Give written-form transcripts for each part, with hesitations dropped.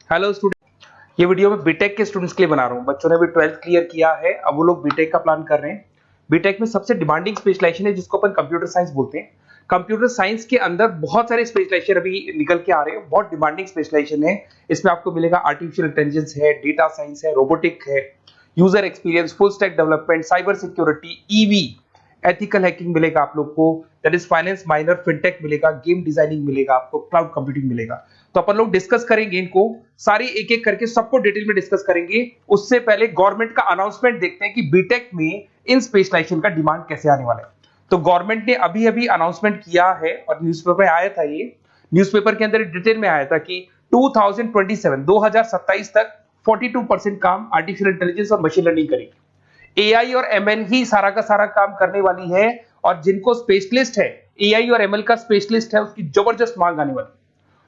Hello student, ये video मैं BTech के स्टूडेंट्स के लिए बना रहा हूँ। बच्चों ने भी 12th क्लियर किया है, अब वो लोग बीटेक का प्लान कर रहे हैं। बीटेक में सबसे डिमांडिंग स्पेशलाइजेशन है जिसको अपन कंप्यूटर साइंस बोलते हैं। कंप्यूटर साइंस के अंदर बहुत सारे स्पेशलाइजेशन अभी निकल के आ रहे हैं, बहुत डिमांडिंग स्पेशलाइजेशन है। इसमें आपको मिलेगा आर्टिफिशियल इंटेलिजेंस है, डेटा साइंस है, रोबोटिक है, user experience, full stack development, cyber security, EV, ethical hacking मिलेगा आप लोग को, that is finance minor, fintech मिलेगा, गेम डिजाइनिंग मिलेगा आपको, क्लाउड कंप्यूटिंग मिलेगा। तो अपन लोग डिस्कस करेंगे इनको सारी एक एक करके, सबको डिटेल में डिस्कस करेंगे। उससे पहले गवर्नमेंट का अनाउंसमेंट देखते हैं कि बीटेक में इन स्पेशलाइजेशन का डिमांड कैसे आने वाला है। तो गवर्नमेंट ने अभी अभी अनाउंसमेंट किया है और न्यूज़पेपर में आया था, ये न्यूज़पेपर के अंदर डिटेल में आया था कि 2027 तक 42% काम आर्टिफिशियल इंटेलिजेंस और मशीन लर्निंग करेगी। एआई और एमएल ही सारा का सारा काम करने वाली है, और जिनको स्पेशलिस्ट है, एआई और एमएल का स्पेशलिस्ट है, उसकी जबरदस्त मांग आने वाली है।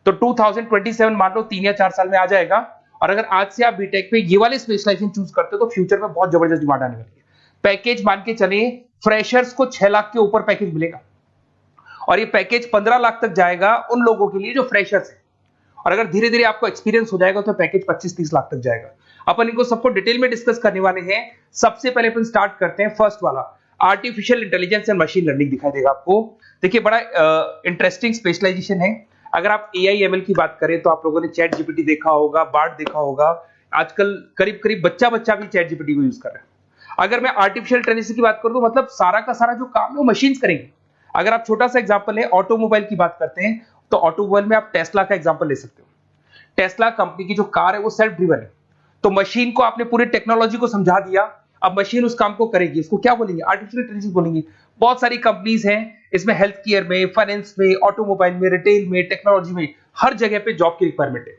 तो 2027 मान लो 3 या 4 साल में आ जाएगा। और अगर आज से आप बीटेक पे ये वाले स्पेशलाइजेशन चूज करते हो तो फ्यूचर में बहुत जबरदस्त डिमांड आने वाली है। पैकेज मान के चले, फ्रेशर्स को 6 लाख के ऊपर पैकेज मिलेगा, और ये पैकेज 15 लाख तक जाएगा उन लोगों के लिए जो फ्रेशर्स है। और अगर धीरे धीरे आपको एक्सपीरियंस हो जाएगा तो पैकेज 25-30 लाख तक जाएगा। अपन इनको सबको डिटेल में डिस्कस करने वाले हैं। सबसे पहले अपन स्टार्ट करते हैं फर्स्ट वाला, artificial intelligence and machine learning दिखाई देगा आपको। देखिए, बड़ा इंटरेस्टिंग स्पेशलाइजेशन है। अगर आप एआई एमएल की बात करें तो आप लोगों ने चैट जीपीटी देखा होगा, बार्ड देखा होगा। आजकल करीब करीब बच्चा भी चैट जीपीटी को यूज कर रहा है। अगर मैं आर्टिफिशियल इंटेलिजेंस की बात करूं तो मतलब सारा का सारा जो काम है वो मशीन्स करेंगे। अगर आप छोटा सा एग्जांपल है, ऑटोमोबाइल की बात करते हैं तो ऑटोमोबाइल में आप टेस्ला का एग्जांपल ले सकते हो। टेस्ला कंपनी की जो कार है वो सेल्फ ड्रिवन है। तो मशीन को आपने पूरी टेक्नोलॉजी को समझा दिया, अब मशीन उस काम को करेगी। इसको क्या बोलेंगे? आर्टिफिशियल इंटेलिजेंस बोलेंगे। बहुत सारी कंपनीज हैं इसमें, हेल्थ केयर में, फाइनेंस में, ऑटोमोबाइल में, रिटेल में, टेक्नोलॉजी में, हर जगह पे जॉब की रिक्वायरमेंट है।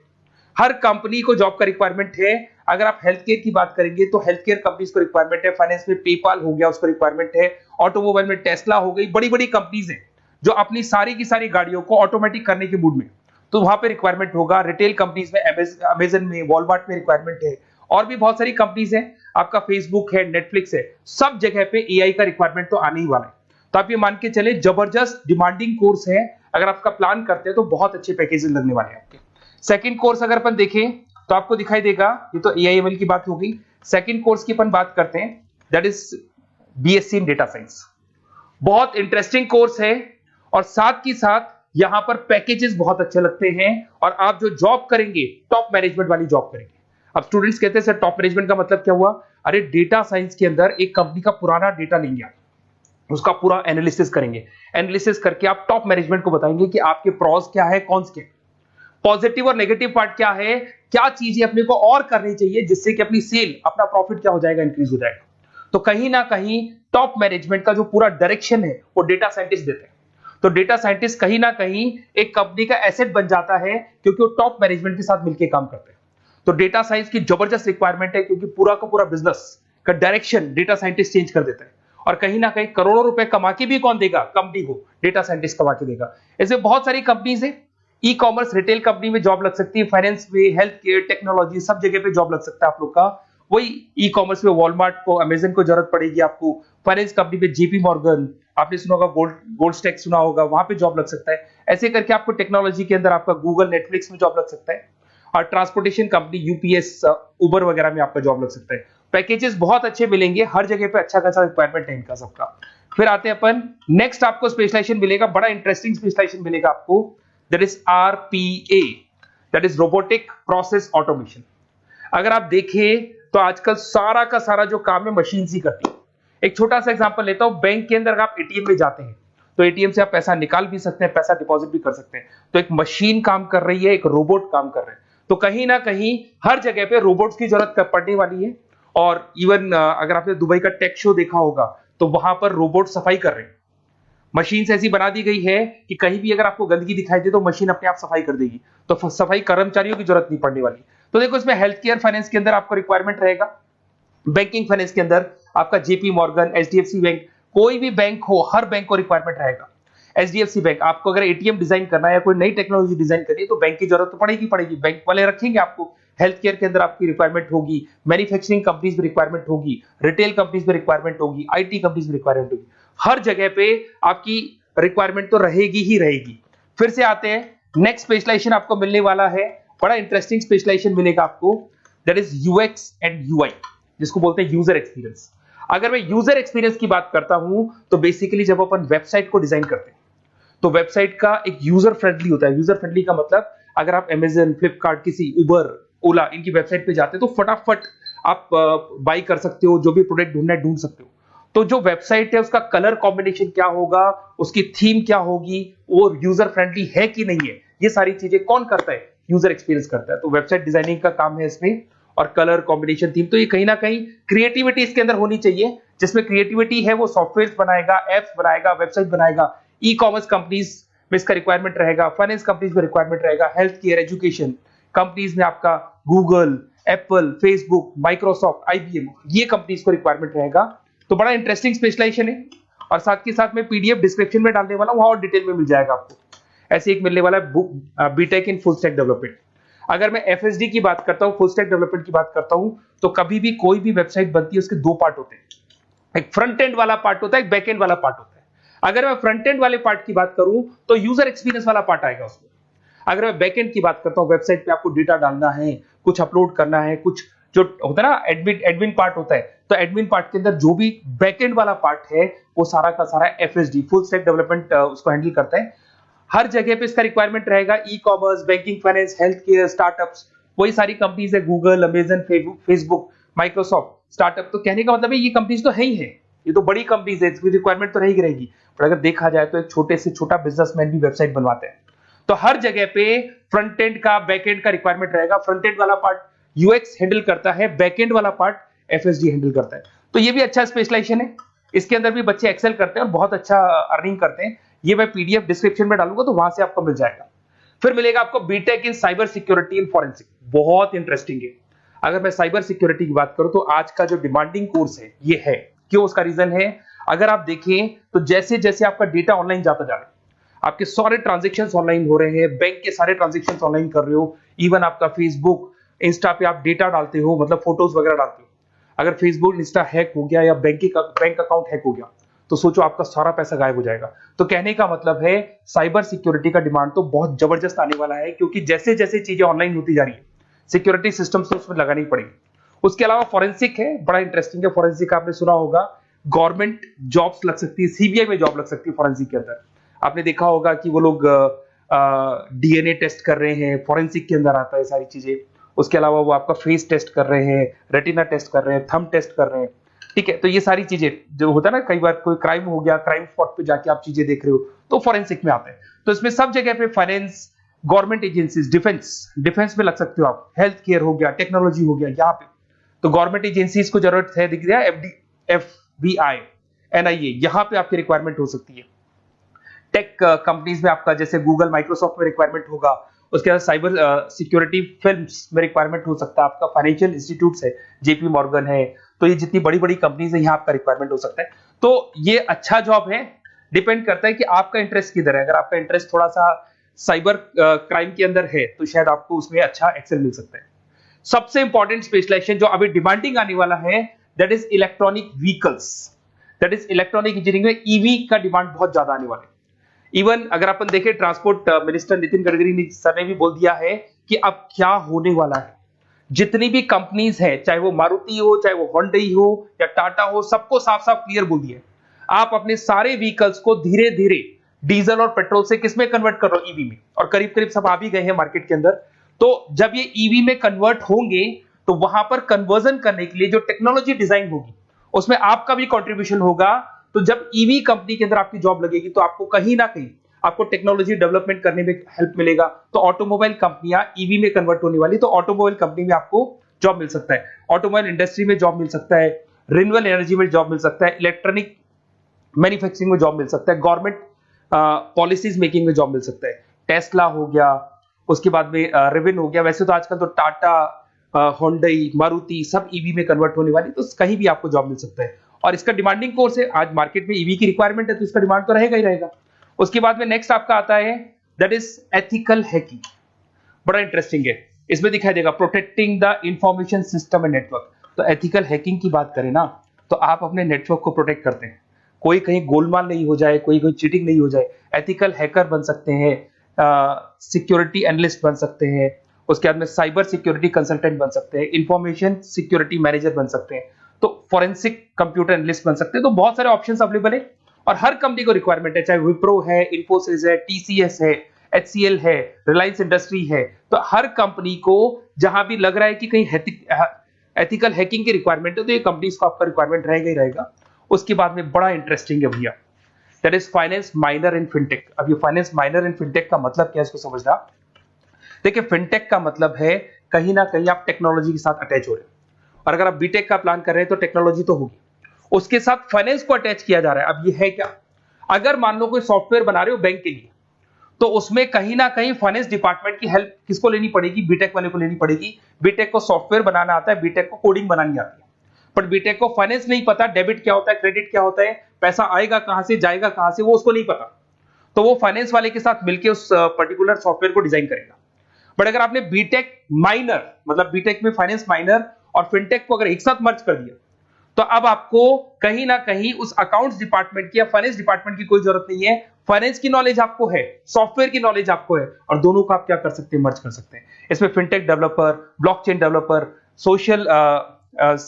हर कंपनी को जॉब का रिक्वायरमेंट है। अगर आप हेल्थ केयर की बात करेंगे तो हेल्थ केयर कंपनीज को रिक्वायरमेंट है, फाइनेंस में पेपाल हो गया उसको रिक्वायरमेंट है, ऑटोमोबाइल में टेस्ला हो गई, बड़ी बड़ी कंपनीज हैं जो अपनी सारी की सारी गाड़ियों को ऑटोमेटिक करने के मूड में, तो वहां पे रिक्वायरमेंट होगा। रिटेल कंपनीज में अमेजन में, वॉलमार्ट में रिक्वायरमेंट है, और भी बहुत सारी कंपनीज हैं, आपका फेसबुक है, नेटफ्लिक्स है, सब जगह पे एआई का रिक्वायरमेंट तो आने ही वाला है। तो आप ये मान के चले जबरदस्त डिमांडिंग कोर्स है। अगर आपका प्लान करते हैं तो बहुत अच्छे पैकेजेस लगने वाले हैं आपके। सेकंड कोर्स अगर अपन देखें तो आपको दिखाई देगा, ये तो एआई एमएल की बात हो गई। सेकंड कोर्स की अपन बात करते हैं, that is BSc in data science. बहुत इंटरेस्टिंग कोर्स है, और साथ ही साथ यहां पर पैकेजेस बहुत अच्छे लगते हैं, और आप जो जॉब करेंगे टॉप मैनेजमेंट वाली जॉब करेंगे। अब स्टूडेंट्स कहते हैं सर टॉप मैनेजमेंट का मतलब क्या हुआ? अरे डेटा साइंस के अंदर एक कंपनी का पुराना डेटा लेंगे आप, उसका पूरा एनालिसिस करेंगे, एनालिसिस करके आप टॉप मैनेजमेंट को बताएंगे कि आपके प्रॉस क्या है, कॉन्स क्या है, पॉजिटिव और नेगेटिव पार्ट क्या है, क्या चीजें अपने को और करनी चाहिए जिससे कि अपनी सेल, अपना प्रॉफिट क्या हो जाएगा, इंक्रीज हो जाएगा। तो कहीं ना कहीं टॉप मैनेजमेंट का जो पूरा डायरेक्शन है वो डेटा साइंटिस्ट देते हैं। तो डेटा साइंटिस्ट कहीं ना कहीं एक कंपनी का एसेट बन जाता है, क्योंकि वो टॉप मैनेजमेंट के साथ मिलकर काम करते हैं। तो डेटा साइंस की जबरदस्त रिक्वायरमेंट है, क्योंकि पूरा का पूरा बिजनेस का डायरेक्शन डेटा साइंटिस्ट चेंज कर देता है। और कहीं ना कहीं करोड़ों रुपए कमा के भी कौन देगा? कंपनी को डेटा साइंटिस्ट कमा के देगा। ऐसे बहुत सारी कंपनीज है, ई कॉमर्स, रिटेल कंपनी में जॉब लग सकती है, फाइनेंस में, हेल्थ केयर, टेक्नोलॉजी, सब जगह पे जॉब लग सकता है आप लोग का। वही ई कॉमर्स में वॉलमार्ट को, अमेजन को जरूरत पड़ेगी आपको। फाइनेंस कंपनी में जेपी मॉर्गन, आपने सुना होगा, गोल्ड स्टैक सुना होगा, वहां पे जॉब लग सकता है। ऐसे करके आपको टेक्नोलॉजी के अंदर आपका गूगल, नेटफ्लिक्स में जॉब लग सकता है। और ट्रांसपोर्टेशन कंपनी, यूपीएस, उबर वगैरह में आपका जॉब लग सकता है। पैकेजेस बहुत अच्छे मिलेंगे, हर जगह पे अच्छा खासा रिक्वायरमेंट है इनका सबका। फिर आते हैं अपन नेक्स्ट, आपको स्पेशलाइजेशन मिलेगा, बड़ा इंटरेस्टिंग स्पेशलाइजेशन मिलेगा आपको, that is RPA, that is robotic process automation. अगर आप देखें तो आजकल सारा का सारा जो काम है मशीन ही करती है। एक छोटा सा एग्जांपल लेता हूं, बैंक के अंदर अगर आप एटीएम में जाते हैं तो एटीएम से आप पैसा निकाल भी सकते हैं, पैसा डिपॉजिट भी कर सकते हैं। तो एक मशीन काम कर रही है, एक रोबोट काम कर रहे हैं। तो कहीं ना कहीं हर जगह पे रोबोट्स की जरूरत पड़ने वाली है। और इवन अगर आपने दुबई का टेक शो देखा होगा तो वहां पर रोबोट सफाई कर रहे हैं। मशीन ऐसी बना दी गई है कि कहीं भी अगर आपको गंदगी दिखाई दे तो मशीन अपने आप सफाई कर देगी। तो सफाई कर्मचारियों की जरूरत नहीं पड़ने वाली। तो देखो, इसमें हेल्थ केयर, फाइनेंस के अंदर आपको रिक्वायरमेंट रहेगा। बैंकिंग फाइनेंस के अंदर आपका जेपी मॉर्गन, एचडीएफसी बैंक, कोई भी बैंक हो, हर बैंक को रिक्वायरमेंट रहेगा। एचडीएफसी बैंक, आपको अगर एटीएम डिजाइन करना है या कोई नई टेक्नोलॉजी डिजाइन करनी है तो बैंक की जरूरत तो पड़ेगी, बैंक वाले रखेंगे आपको। हेल्थ केयर के अंदर आपकी रिक्वायरमेंट होगी, मैन्युफैक्चरिंग कंपनीज में रिक्वायरमेंट होगी, रिटेल कंपनीज में रिक्वायरमेंट होगी, आईटी कंपनीज में रिक्वायरमेंट होगी। हर जगह पे आपकी रिक्वायरमेंट तो रहेगी ही रहेगी। फिर से आते हैं, नेक्स्ट स्पेशलाइजेशन आपको मिलने वाला है बड़ा इंटरेस्टिंग स्पेशलाइजेशन मिलेगा आपको, that is UX and UI, जिसको बोलते हैं यूजर एक्सपीरियंस। अगर मैं यूजर एक्सपीरियंस की बात करता हूं तो बेसिकली जब अपन वेबसाइट को डिजाइन करते हैं तो वेबसाइट का एक यूजर फ्रेंडली होता है। यूजर फ्रेंडली का मतलब अगर आप अमेजन, फ्लिपकार्ट, किसी उबर, ओला इनकी वेबसाइट पे जाते हैं तो फटाफट आप बाई कर सकते हो, जो भी प्रोडक्ट ढूंढना है ढूंढ सकते हो। तो जो वेबसाइट है उसका कलर कॉम्बिनेशन क्या होगा, उसकी थीम क्या होगी, वो यूजर फ्रेंडली है कि नहीं है, ये सारी चीजें कौन करता है, यूजर एक्सपीरियंस करता है। तो वेबसाइट डिजाइनिंग का काम है इसमें, और कलर कॉम्बिनेशन, थीम, तो ये कहीं ना कहीं क्रिएटिविटी इसके अंदर होनी चाहिए। जिसमें क्रिएटिविटी है वो सॉफ्टवेयर बनाएगा, एप्स बनाएगा, वेबसाइट बनाएगा। ई कॉमर्स कंपनीज में इसका रिक्वायरमेंट रहेगा, फाइनेंस कंपनीज में रिक्वायरमेंट रहेगा, हेल्थ केयर, एजुकेशन कंपनीज में आपका Google, Apple, Facebook, Microsoft, IBM, ये कंपनीज को रिक्वायरमेंट रहेगा। तो बड़ा इंटरेस्टिंग स्पेशलाइजेशन है, और साथ के साथ में पीडीएफ डिस्क्रिप्शन में डालने वाला हूं, वहां और डिटेल में मिल जाएगा आपको। ऐसे एक मिलने वाला है B Tech in full stack development. अगर मैं एफएसडी की बात करता हूं, फुल स्टैक डेवलपमेंट की बात करता हूं, तो कभी भी कोई भी वेबसाइट बनती है उसके दो पार्ट होते हैं, एक फ्रंट एंड वाला पार्ट होता है, एक बैक एंड वाला पार्ट होता है। अगर मैं फ्रंट एंड वाले पार्ट की बात करूं तो यूजर एक्सपीरियंस वाला पार्ट आएगा उसमें। अगर मैं बैक एंड की बात करता हूं, वेबसाइट पे आपको डेटा डालना है, कुछ अपलोड करना है, कुछ जो होता है ना एडमिन पार्ट होता है, तो एडमिन पार्ट के अंदर जो भी बैक एंड वाला पार्ट है वो सारा का सारा एफएसडी, फुल स्टैक डेवलपमेंट, उसको हैंडल करता है। हर जगह पे इसका रिक्वायरमेंट रहेगा। E commerce, banking, finance, health care, startups, वही सारी कंपनीज है, Google, Amazon, Facebook, Microsoft, startup. तो कहने का मतलब है ये कंपनीज तो है ही है, ये तो बड़ी कंपनीज है, इसकी रिक्वायरमेंट तो रहेगी। पर अगर देखा जाए तो एक छोटे से छोटा बिजनेसमैन भी वेबसाइट बनवाते हैं। तो हर जगह पे फ्रंट एंड का, बैक एंड का रिक्वायरमेंट रहेगा। फ्रंट एंड वाला पार्ट यूएक्स हैंडल करता है, बैक एंड वाला पार्ट एफएसडी हैंडल करता है। तो ये भी अच्छा स्पेशलाइजेशन है, इसके अंदर भी बच्चे एक्सेल करते हैं और बहुत अच्छा अर्निंग करते हैं। ये मैं पीडीएफ डिस्क्रिप्शन में डालूंगा तो वहां से आपको मिल जाएगा। फिर मिलेगा आपको B Tech in cyber security and forensic, बहुत इंटरेस्टिंग है। अगर मैं साइबर सिक्योरिटी की बात करूं तो आज का जो डिमांडिंग कोर्स है ये है। क्यों? उसका रीजन है, अगर आप देखें तो जैसे जैसे आपका डेटा ऑनलाइन जाता जा रहा है, आपके सारे ट्रांजेक्शन्स ऑनलाइन हो रहे हैं, बैंक के सारे ट्रांजेक्शन्स ऑनलाइन कर रहे हो, इवन आपका फेसबुक, इंस्टा पे आप डेटा डालते हो, मतलब फोटोज वगैरह डालते हो। अगर फेसबुक, इंस्टा हैक हो गया या बैंक अकाउंट हैक हो गया तो सोचो आपका सारा पैसा गायब हो जाएगा। तो कहने का मतलब है साइबर सिक्योरिटी का डिमांड तो बहुत जबरदस्त आने वाला है, क्योंकि जैसे जैसे चीजें ऑनलाइन होती जा रही है सिक्योरिटी सिस्टम्स तो उसमें लगानी पड़ेगी। उसके अलावा फॉरेंसिक है, बड़ा इंटरेस्टिंग है। फॉरेंसिक आपने सुना होगा, गवर्नमेंट जॉब्स लग सकती है, सीबीआई में जॉब लग सकती है फॉरेंसिक के अंदर। आपने देखा होगा कि वो लोग डीएनए टेस्ट कर रहे हैं, फॉरेंसिक के अंदर आता है सारी चीजें। उसके अलावा वो आपका फेस टेस्ट कर रहे हैं, रेटिना टेस्ट कर रहे हैं, थंब टेस्ट कर रहे हैं, ठीक है। तो ये सारी चीजें जो होता है ना, कई बार कोई क्राइम हो गया, क्राइम स्पॉट पे जाके आप चीजें देख रहे हो तो फॉरेंसिक में आता है। तो इसमें सब जगह पे फाइनेंस, गवर्नमेंट एजेंसीज, डिफेंस में लग सकते हो आप, हेल्थ केयर हो गया, टेक्नोलॉजी हो गया, यहाँ पे तो गवर्नमेंट एजेंसीज को जरूरत है, दिख गया एफबीआई, एनआईए, यहाँ पे आपकी रिक्वायरमेंट हो सकती है। टेक कंपनीज में आपका जैसे गूगल, माइक्रोसॉफ्ट में रिक्वायरमेंट होगा। उसके बाद साइबर सिक्योरिटी फिल्म्स में रिक्वायरमेंट हो सकता है आपका, फाइनेंशियल इंस्टीट्यूट्स है, जेपी मॉर्गन है, तो ये जितनी बड़ी बड़ी कंपनीज है यहाँ आपका रिक्वायरमेंट हो सकता है। तो ये अच्छा जॉब है, डिपेंड करता है कि आपका इंटरेस्ट किधर है। अगर आपका इंटरेस्ट थोड़ा सा साइबर क्राइम के अंदर है तो शायद आपको उसमें अच्छा एक्सेल मिल सकता है। सबसे इंपॉर्टेंट स्पेशलाइजेशन जो अभी डिमांडिंग आने वाला है, that is electronic vehicles, that is electronic engineering में ईवी का डिमांड बहुत ज्यादा आने वाला है। इवन अगर अपन देखें, transport minister Nitin Gadkari sir ने भी बोल दिया है कि अब क्या होने वाला है, जितनी भी कंपनीज है, चाहे वो मारुति हो, चाहे वो होंडई हो या टाटा हो, सबको साफ साफ क्लियर बोल दिया, आप अपने सारे व्हीकल्स को धीरे धीरे डीजल और पेट्रोल से किसमें कन्वर्ट कर रहे हो, ईवी में। और करीब करीब सब आ भी गए हैं मार्केट के अंदर। तो जब ये ईवी में कन्वर्ट होंगे तो वहां पर कन्वर्जन करने के लिए जो टेक्नोलॉजी डिजाइन होगी उसमें आपका भी कॉन्ट्रीब्यूशन होगा। तो जब ईवी कंपनी के अंदर आपकी जॉब लगेगी तो आपको कहीं ना कहीं आपको टेक्नोलॉजी डेवलपमेंट करने में हेल्प मिलेगा। तो ऑटोमोबाइल कंपनियां ईवी में कन्वर्ट होने वाली, तो ऑटोमोबाइल कंपनी में आपको जॉब मिल सकता है, ऑटोमोबाइल इंडस्ट्री में जॉब मिल सकता है, रिन्यूएबल एनर्जी में जॉब मिल सकता है, इलेक्ट्रॉनिक मैन्युफैक्चरिंग में जॉब मिल सकता है, गवर्नमेंट पॉलिसीज मेकिंग में जॉब मिल सकता है। टेस्ला हो गया, उसके बाद में रिविन हो गया। वैसे तो आजकल तो टाटा, होंडई, मारुति सब ईवी में कन्वर्ट होने वाली, तो कहीं भी आपको जॉब मिल सकता है। और इसका डिमांडिंग कोर्स है, आज मार्केट में ईवी की रिक्वायरमेंट है तो इसका डिमांड तो रहेगा ही रहेगा। उसके बाद में नेक्स्ट आपका आता है दैट इज एथिकल हैकिंग, बड़ा इंटरेस्टिंग है। इसमें दिखाई देगा protecting the information system and network. तो एथिकल हैकिंग की बात करें ना, तो आप अपने नेटवर्क को प्रोटेक्ट करते हैं, कोई कहीं गोलमाल नहीं हो जाए, कोई चीटिंग नहीं हो जाए। एथिकल हैकर बन सकते हैं, सिक्योरिटी एनालिस्ट बन सकते हैं, उसके बाद में साइबर सिक्योरिटी कंसल्टेंट बन सकते हैं, इंफॉर्मेशन सिक्योरिटी मैनेजर बन सकते हैं, तो फॉरेंसिक कंप्यूटर एनालिस्ट बन सकते हैं। तो बहुत सारे ऑप्शंस अवेलेबल है और हर कंपनी को रिक्वायरमेंट है, चाहे विप्रो है, इन्फोसिस है, टीसीएस है, एचसीएल है, रिलायंस इंडस्ट्री है। तो हर कंपनी को जहां भी लग रहा है कि कहीं एथिकल हैकिंग की रिक्वायरमेंट है तो ये कंपनीज को आपका रिक्वायरमेंट रहेगा ही रहेगा। उसके बाद में बड़ा इंटरेस्टिंग है भैया, that is finance minor in fintech. अब ये फाइनेंस माइनर इन फिनटेक का मतलब क्या है इसको समझना। देखिए फिनटेक का मतलब है कहीं ना कहीं आप टेक्नोलॉजी के साथ अटैच हो रहे हैं, और अगर आप बीटेक का प्लान कर रहे हैं तो टेक्नोलॉजी तो होगी, उसके साथ फाइनेंस को अटैच किया जा रहा है। अब ये है क्या, अगर मान लो कोई सॉफ्टवेयर बना रहे हो बैंक के लिए, तो उसमें कहीं ना कहीं फाइनेंस डिपार्टमेंट की हेल्प किसको लेनी पड़ेगी, बीटेक वाले को लेनी पड़ेगी। बीटेक को सॉफ्टवेयर बनाना आता है, बीटेक को कोडिंग बनानी आती है, पर बीटेक को फाइनेंस नहीं पता, डेबिट क्या होता है, क्रेडिट क्या होता है, पैसा आएगा कहां से जाएगा कहां से, वो उसको नहीं पता। तो वो फाइनेंस वाले के साथ मिलकर उस पर्टिकुलर सॉफ्टवेयर को डिजाइन करेगा। बट अगर आपने बीटेक माइनर मतलब बीटेक में फाइनेंस माइनर और फिनटेक को अगर एक साथ मर्ज कर दिया, तो अब आपको कहीं ना कहीं उस अकाउंट्स डिपार्टमेंट की या फाइनेंस डिपार्टमेंट की कोई जरूरत नहीं है। फाइनेंस की नॉलेज आपको है, सॉफ्टवेयर की नॉलेज आपको है, और दोनों को आप क्या कर सकते हैं, मर्ज कर सकते हैं। इसमें fintech developer, blockchain developer, social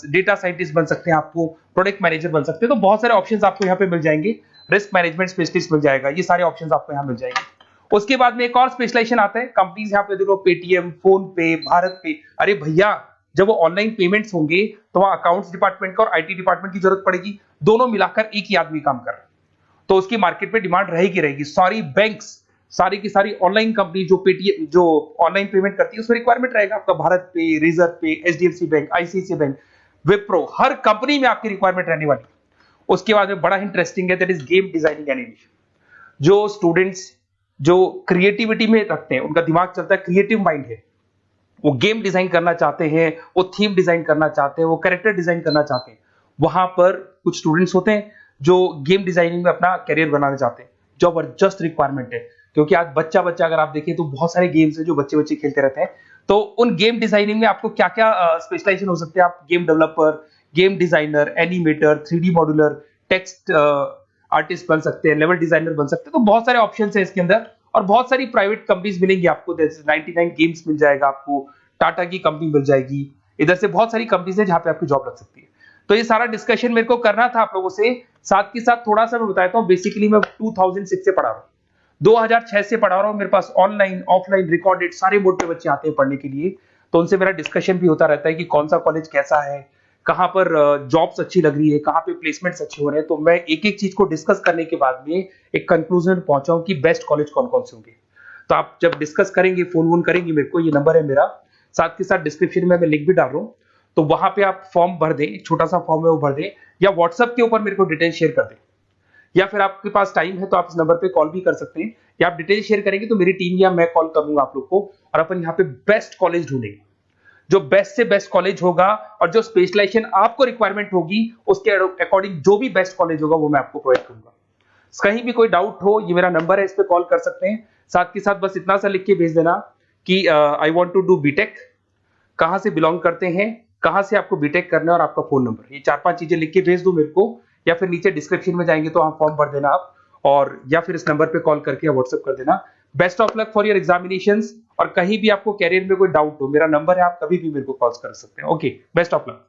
data scientist बन सकते हैं, आपको प्रोडक्ट मैनेजर बन सकते हैं। तो बहुत सारे ऑप्शंस आपको यहाँ पे मिल जाएंगे, रिस्क मैनेजमेंट स्पेशलिस्ट मिल जाएगा, ये सारे ऑप्शंस आपको यहाँ मिल जाएंगे। उसके बाद में एक और स्पेशलाइजेशन आता है, कंपनीज यहाँ पे देखो पेटीएम, फोन पे, भारत पे। अरे भैया जब वो ऑनलाइन पेमेंट्स होंगे तो वहां अकाउंट्स डिपार्टमेंट का और आईटी डिपार्टमेंट की जरूरत पड़ेगी, दोनों मिलाकर एक ही आदमी काम कर रहा है, तो उसकी मार्केट में डिमांड रहेगी रहेगी। सारी बैंक्स, सारी की सारी ऑनलाइन कंपनी जो पेटीएम जो ऑनलाइन पेमेंट करती है उसमें रिक्वायरमेंट रहेगा आपका, भारत पे, Razorpay, HDFC bank, ICICI bank, Wipro, हर कंपनी में आपकी रिक्वायरमेंट रहने वाली। उसके बाद में बड़ा इंटरेस्टिंग है, that is game designing animation. जो स्टूडेंट्स जो क्रिएटिविटी में रखते हैं, उनका दिमाग चलता है, क्रिएटिव माइंड है, वो गेम डिजाइन करना चाहते हैं, वो थीम डिजाइन करना चाहते हैं, वो कैरेक्टर डिजाइन करना चाहते हैं, वहां पर कुछ स्टूडेंट्स होते हैं जो गेम डिजाइनिंग में अपना करियर बनाना चाहते हैं। जबरदस्त रिक्वायरमेंट है, क्योंकि आज बच्चा बच्चा अगर आप देखें तो बहुत सारे गेम्स हैं जो बच्चे बच्चे खेलते रहते हैं। तो उन गेम डिजाइनिंग में आपको क्या क्या स्पेशलाइजेशन हो सकते हैं, आप game developer, game designer, animator, 3D modular, text artist बन सकते हैं, लेवल डिजाइनर बन सकते हैं। तो बहुत सारे ऑप्शंस हैं इसके अंदर, और बहुत सारी प्राइवेट कंपनीज मिलेंगी आपको, जैसे 99 गेम्स मिल जाएगा आपको, टाटा की कंपनी मिल जाएगी, इधर से बहुत सारी कंपनीज है जहां पे आपकी जॉब लग सकती है। तो ये सारा डिस्कशन मेरे को करना था आप लोगों से, साथ के साथ थोड़ा सा मैं बताता हूँ। बेसिकली मैं 2006 से पढ़ा रहा हूँ, 2006 से पढ़ा रहा हूँ। मेरे पास ऑनलाइन ऑफलाइन रिकॉर्डेड सारे बोर्ड पे बच्चे आते हैं पढ़ने के लिए, तो उनसे मेरा डिस्कशन भी होता रहता है कि कौन सा कॉलेज कैसा है, कहाँ पर जॉब्स अच्छी लग रही है, कहाँ पे प्लेसमेंट्स अच्छे हो रहे हैं। तो मैं एक एक चीज को डिस्कस करने के बाद में एक कंक्लूजन में पहुंचा हूं कि बेस्ट कॉलेज कौन कौन से होंगे। तो आप जब डिस्कस करेंगे, फोन वोन करेंगे मेरे को, ये नंबर है मेरा, साथ के साथ डिस्क्रिप्शन में मैं लिंक भी डाल रहा हूँ, तो वहां पे आप फॉर्म भर दें, छोटा सा फॉर्म है वो भर दें, या व्हाट्सएप के ऊपर मेरे को डिटेल शेयर कर दें, या फिर आपके पास टाइम है तो आप इस नंबर पे कॉल भी कर सकते हैं, या आप डिटेल शेयर करेंगे तो मेरी टीम या मैं कॉल करूंगा आप लोग को, और अपन यहाँ पे बेस्ट कॉलेज ढूंढेंगे, जो बेस्ट से बेस्ट कॉलेज होगा, और जो स्पेशलाइजेशन आपको रिक्वायरमेंट होगी उसके अकॉर्डिंग जो भी बेस्ट कॉलेज होगा वो मैं आपको प्रोवाइड करूंगा। कहीं भी कोई डाउट हो, ये मेरा नंबर है, इस पे कॉल कर सकते हैं। साथ के साथ बस इतना सा लिख के भेज देना कि I want to do B Tech, कहां से बिलोंग करते हैं, कहां से आपको बीटेक करना है, और आपका फोन नंबर, ये 4-5 चीजें लिख के भेज दो मेरे को, या फिर नीचे डिस्क्रिप्शन में जाएंगे तो आप फॉर्म भर देना आप, और या फिर इस नंबर पे कॉल करके या व्हाट्सएप कर देना। Best of luck for your examinations, और कहीं भी आपको कैरियर में कोई डाउट हो, मेरा नंबर है, आप कभी भी मेरे को कॉल कर सकते हैं। Okay, best of luck.